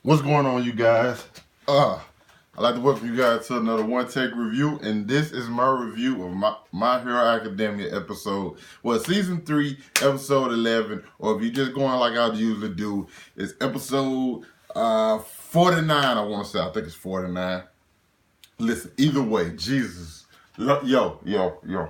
What's going on, you guys? I'd like to welcome you guys to another One Take review, and this is my review of My Hero Academia season 3, episode 11, or if you're just going like I usually do, it's episode 49. I want to say, I think it's 49. Listen, either way, Jesus, yo.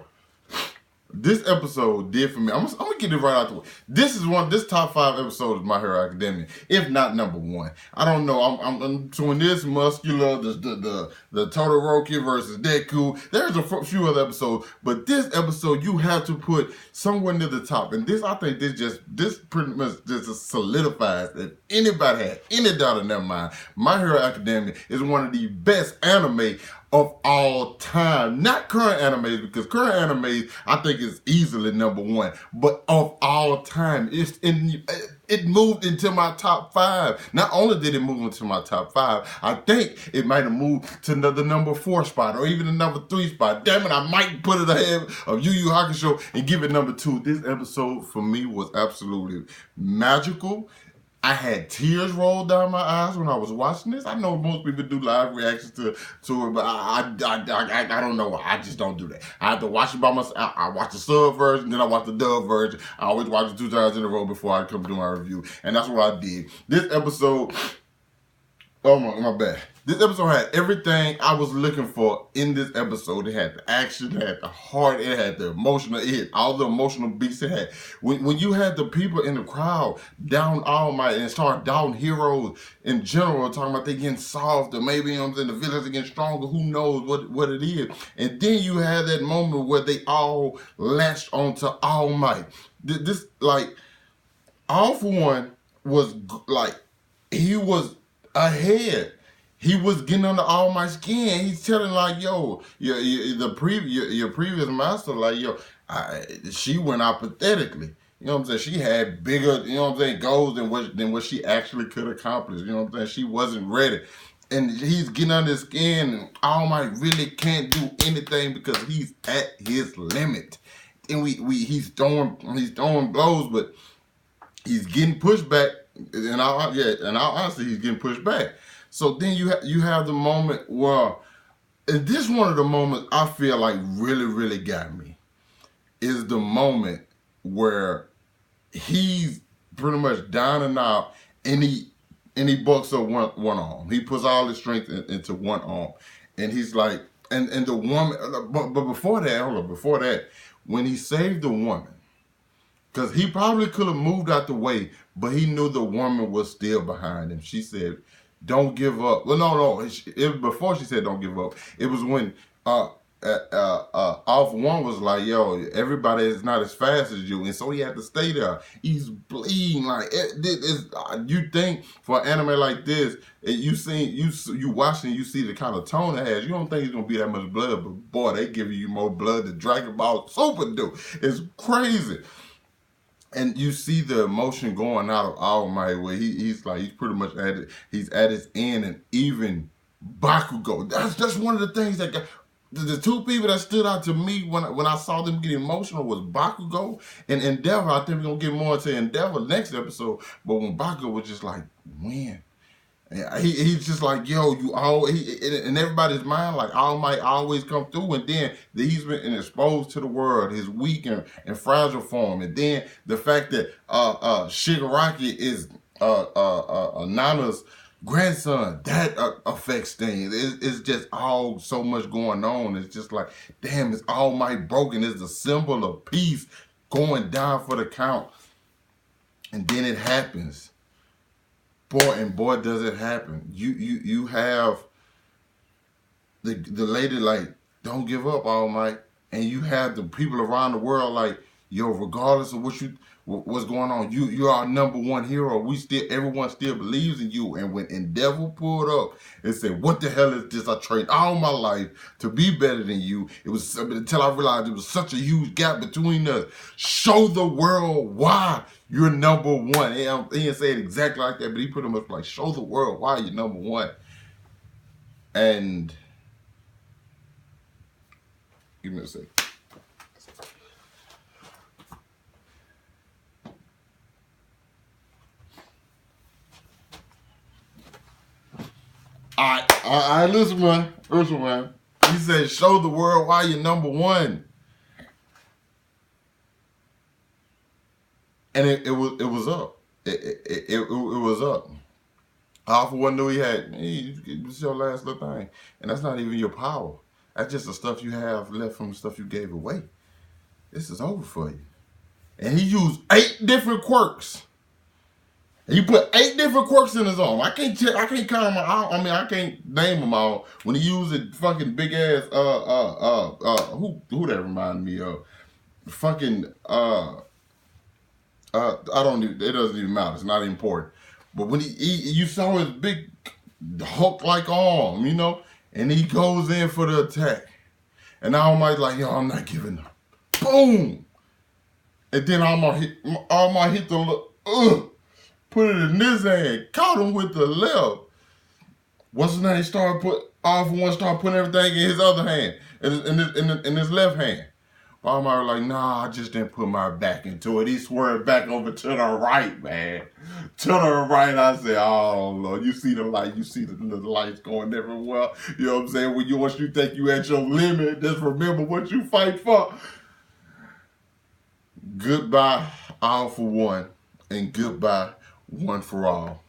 This episode did for me. I'm gonna get it right out the way. This top 5 episodes of My Hero Academia, if not number 1. I don't know. I'm between this Muscular, the Todoroki versus Deku. There's a few other episodes, but this episode you have to put somewhere near the top. And I think this pretty much just solidifies that anybody had any doubt in their mind. My Hero Academia is one of the best anime of all time. Not current animes, because current animes I think is easily number 1, but of all time. It moved into my top 5. Not only did it move into my top 5, I think it might have moved to the number 4 spot or even the number 3 spot. Damn it, I might put it ahead of Yu Yu Hakusho and give it number 2. This episode for me was absolutely magical. I had tears roll down my eyes when I was watching this. I know most people do live reactions to it, but I don't know. I just don't do that. I have to watch it by myself. I watch the sub version, then I watch the dub version. I always watch it 2 times in a row before I come do my review, and that's what I did. This episode, oh my bad. This episode had everything I was looking for in this episode. It had the action, it had the heart, it had the emotional, it had all the emotional beats it had. When you had the people in the crowd down All Might and start down heroes in general, talking about they getting soft or maybe, you know what I'm saying, the villains are getting stronger, who knows what it is. And then you had that moment where they all latched onto All Might. This, like, All For One was, like, he was ahead. He was getting under all my skin. He's telling like, yo, your previous master, like, yo, she went out pathetically. You know what I'm saying? She had bigger, you know what I'm saying, goals than what she actually could accomplish. You know what I'm saying? She wasn't ready. And he's getting under his skin, and All Might really can't do anything because he's at his limit. And he's throwing blows, but he's getting pushed back. And honestly, he's getting pushed back. So then you have the moment where, and this one of the moments I feel like really got me, is the moment where he's pretty much down and out, and he bucks up one arm. He puts all his strength into one arm, and he's like, and the woman. But before that, when he saved the woman, because he probably could have moved out the way, but he knew the woman was still behind him. She said, "Don't give up." Well, no. Before she said, "Don't give up," it was when All For One was like, "Yo, everybody is not as fast as you," and so he had to stay there. He's bleeding like you think for an anime like this, you watching, you see the kind of tone it has. You don't think it's gonna be that much blood, but boy, they give you more blood than Dragon Ball Super do. It's crazy. And you see the emotion going out of All Might, where he's pretty much at it. He's at his end, and even Bakugo. That's one of the things that got the 2 people that stood out to me when I saw them get emotional was Bakugo and Endeavor. I think we're gonna get more into Endeavor next episode. But when Bakugo was just like, when? He's just like, yo, you always, in everybody's mind, like, All Might always come through, and then he's been exposed to the world, his weak and fragile form, and then the fact that Shigaraki is Nana's grandson, that affects things. It's just all so much going on. It's just like, damn, it's All Might broken. It's the symbol of peace going down for the count, and then it happens. Boy, does it happen. You have the lady like, "Don't give up, All Might," and you have the people around the world like, "Yo, regardless of what's going on, you are number 1 hero. Everyone still believes in you." And when Endeavor pulled up and said, "What the hell is this? I trained all my life to be better than you. It was until I realized there was such a huge gap between us. Show the world why you're number 1." He didn't say it exactly like that, but he pretty much like, show the world why you're number 1. And give me a second. I listen, man. Listen, man. He said, show the world why you're number one. And it was up. It was up. All for one knew he had. It's your last little thing, and that's not even your power. That's just the stuff you have left from the stuff you gave away. This is over for you. And he used 8 different quirks. And he put 8 different quirks in his arm. I can't count them all. I mean, I can't name them all. When he used a fucking big ass who that reminded me of? Fucking I don't even, it doesn't even matter. It's not important. But when you saw his big Hulk-like arm, you know, and he goes in for the attack. And Almighty's like, yo, I'm not giving up. Boom! And then Almighty hit the put it in this hand, caught him with the left. What's his name? Started putting everything in his other hand, in his left hand. Almighty was like, nah, I just didn't put my back into it. He swerved back over to the right, man. To the right, I said, oh, Lord, you see the light. You see the lights going everywhere. You know what I'm saying? Once you think you at your limit, just remember what you fight for. Goodbye, all for one, and goodbye, one for all.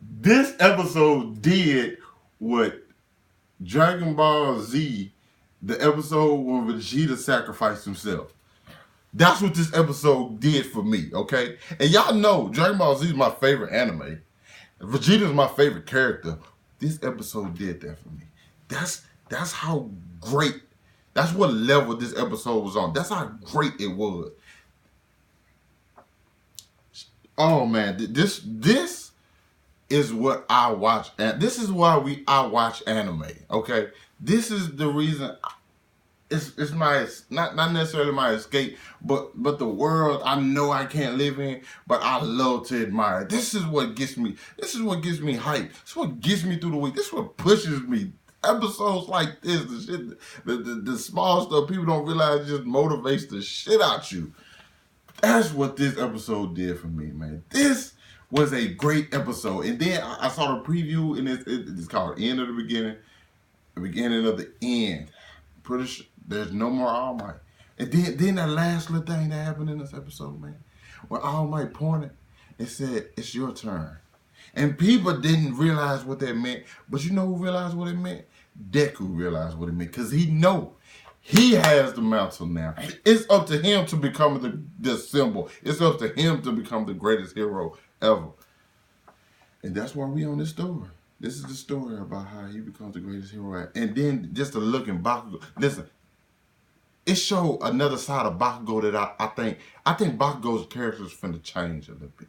This episode did what Dragon Ball Z, the episode where Vegeta sacrificed himself. That's what this episode did for me, okay? And y'all know Dragon Ball Z is my favorite anime. Vegeta is my favorite character. This episode did that for me. That's how great, that's what level this episode was on. That's how great it was. Oh man, this is what I watch, and this is why I watch anime. Okay, this is the reason. It's my not necessarily my escape, but the world I know I can't live in, but I love to admire. This is what gets me. This is what gives me hype. This is what gets me through the week. This is what pushes me. Episodes like this, the shit, the small stuff people don't realize just motivates the shit out you. That's what this episode did for me, man. This was a great episode. And then I saw the preview, and it's called End of the Beginning, the beginning of the end. Pretty sure there's no more All Might. And then that last little thing that happened in this episode, man, where All Might pointed and said, it's your turn. And people didn't realize what that meant. But you know who realized what it meant? Deku realized what it meant. Because he know he has the mantle now. It's up to him to become the symbol. It's up to him to become the greatest hero ever. And that's why we on this story. This is the story about how he becomes the greatest hero ever. And then just to look in Bakugo. Listen, it showed another side of Bakugo that I think Bakugo's character is finna change a little bit.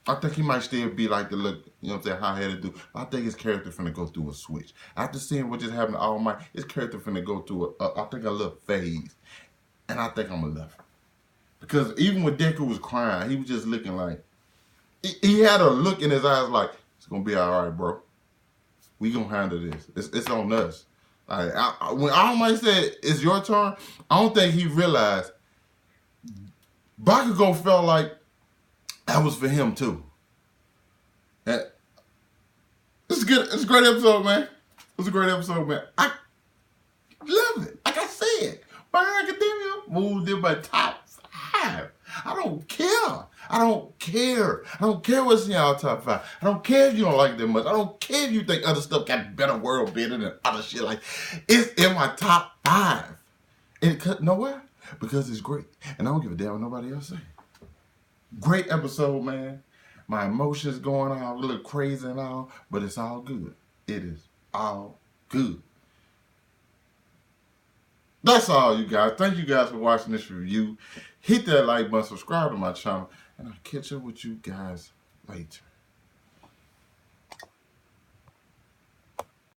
I think he might still be like the look, you know what I'm saying, high-headed dude. I think his character finna go through a switch. After seeing what just happened to All Might, his character finna go through I think a little phase. And I think I'm gonna love it. Because even when Deku was crying, he was just looking like, he had a look in his eyes like, it's gonna be all right, bro. We gonna handle this. It's on us. Like, when All Might said, it's your turn, I don't think he realized Bakugo felt like that was for him too. It's good. It's a great episode, man. It's a great episode, man. I love it. Like I said, My Hero Academia moved in my top 5. I don't care. I don't care. I don't care what's in y'all top 5. I don't care if you don't like it that much. I don't care if you think other stuff got better world building than other shit. Like, it's in my top 5. And it nowhere because it's great. And I don't give a damn what nobody else say. Great episode, man. My emotions going on a little crazy and all, but it's all good. It is all good. That's all, you guys. Thank you guys for watching this review. Hit that like button, subscribe to my channel, and I'll catch up with you guys later.